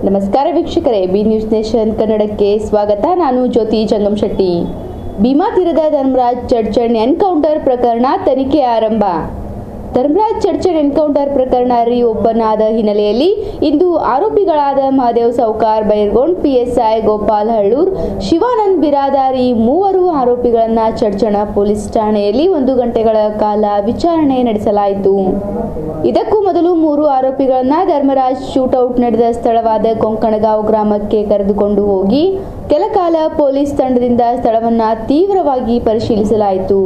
ನಮಸ್ಕಾರ ವೀಕ್ಷಕರೇ, B news nation ಕನ್ನಡಕ್ಕೆ ಸ್ವಾಗತ. ನಾನು ಜ್ಯೋತಿ ಜಂಗಮಶೆಟ್ಟಿ. ಭೀಮಾ ತೀರದ ಧರ್ಮರಾಜ್ ಚಡ್ಚಣ್ ಎನ್ಕೌಂಟರ್ ಪ್ರಕರಣ ತನಿಖೆ ಆರಂಭ. ಧರ್ಮರಾಜ್ ಚಡ್ಚಣ್ ಎನ್ಕೌಂಟರ್ ಪ್ರಕರಣ ಓಪನ್ ಆದ ಹಿನ್ನೆಲೆಯಲ್ಲಿ ಇಂದು ಆರೋಪಿಗಳಾದ ಮಹದೇವ್ ಸೌಕಾರ್ ಬೈರ್ಗೊಂಡ್, ಪಿಎಸ್ಐ ಗೋಪಾಲ್ ಹಳ್ಳೂರ್, ಶಿವಾನಂದ್ ಬಿರಾದಾರಿ ಮೂವರು ಆರೋಪಿಗಳನ್ನ ಚಡ್ಚಣ ಪೊಲೀಸ್ ಠಾಣೆಯಲ್ಲಿ 1 ಗಂಟೆಗಳ ಕಾಲ ವಿಚಾರಣೆ ನಡೆಸಲಾಯಿತು. ಇದಕ್ಕೂ ಮೊದಲು 3 ಆರೋಪಿಗಳನ್ನ ಧರ್ಮರಾಜ್ ಶೂಟೌಟ್ ನಡೆದ ಸ್ಥಳವಾದ ಕೊಂಕಣಗಾಂವ್ ಗ್ರಾಮಕ್ಕೆ ಕರೆದುಕೊಂಡು ಹೋಗಿ ಕೆಲಕಾಲ ಪೊಲೀಸ್ ತಂಡದಿಂದ ಸ್ಥಳವನ್ನ ತೀವ್ರವಾಗಿ ಪರಿಶೀಲಿಸಲಾಯಿತು.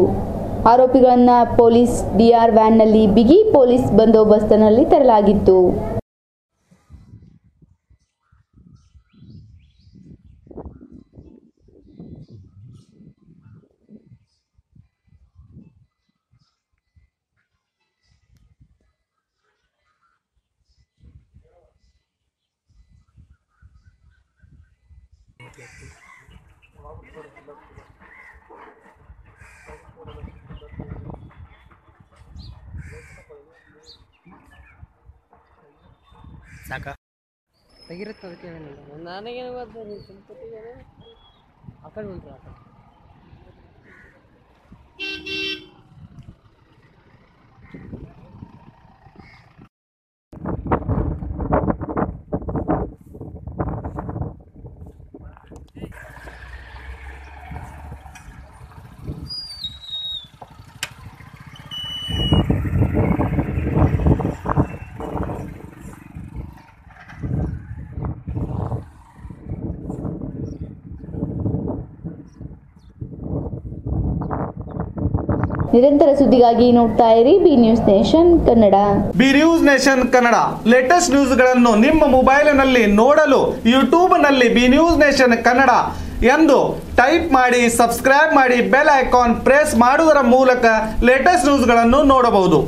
ಆರೋಪಿಗಳನ್ನ ಪೊಲೀಸ್ ಡಿಆರ್ ವ್ಯಾನ್ನಲ್ಲಿ ಬಿಗಿ ಪೊಲೀಸ್ ಬಂದೋಬಸ್ತ್ನಲ್ಲಿ ತರಲಾಗಿತ್ತು. ಸಾಕ ತೆಗಿರುತ್ತೆ ಅದಕ್ಕೆ ನನಗೇನು ಗೊತ್ತು ಆ ಕಡೆ ಉಂಟು ನಿರಂತರ ಸುದ್ದಿಗಾಗಿ ನೋಡ್ತಾ ಇರಿ B news nation Kannada. B news nation Kannada latest ನ್ಯೂಸ್ಗಳನ್ನು ನಿಮ್ಮ ಮೊಬೈಲಿನಲ್ಲಿ ನೋಡಲು ಯೂಟ್ಯೂಬ್ನಲ್ಲಿ ಬಿ ನ್ಯೂಸ್ ನೇಷನ್ ಕನ್ನಡ ಎಂದು ಟೈಪ್ ಮಾಡಿ, ಸಬ್ಸ್ಕ್ರೈಬ್ ಮಾಡಿ, ಬೆಲ್ ಐಕಾನ್ ಪ್ರೆಸ್ ಮಾಡುವುದರ ಮೂಲಕ ಲೇಟೆಸ್ಟ್ ನ್ಯೂಸ್ಗಳನ್ನು ನೋಡಬಹುದು.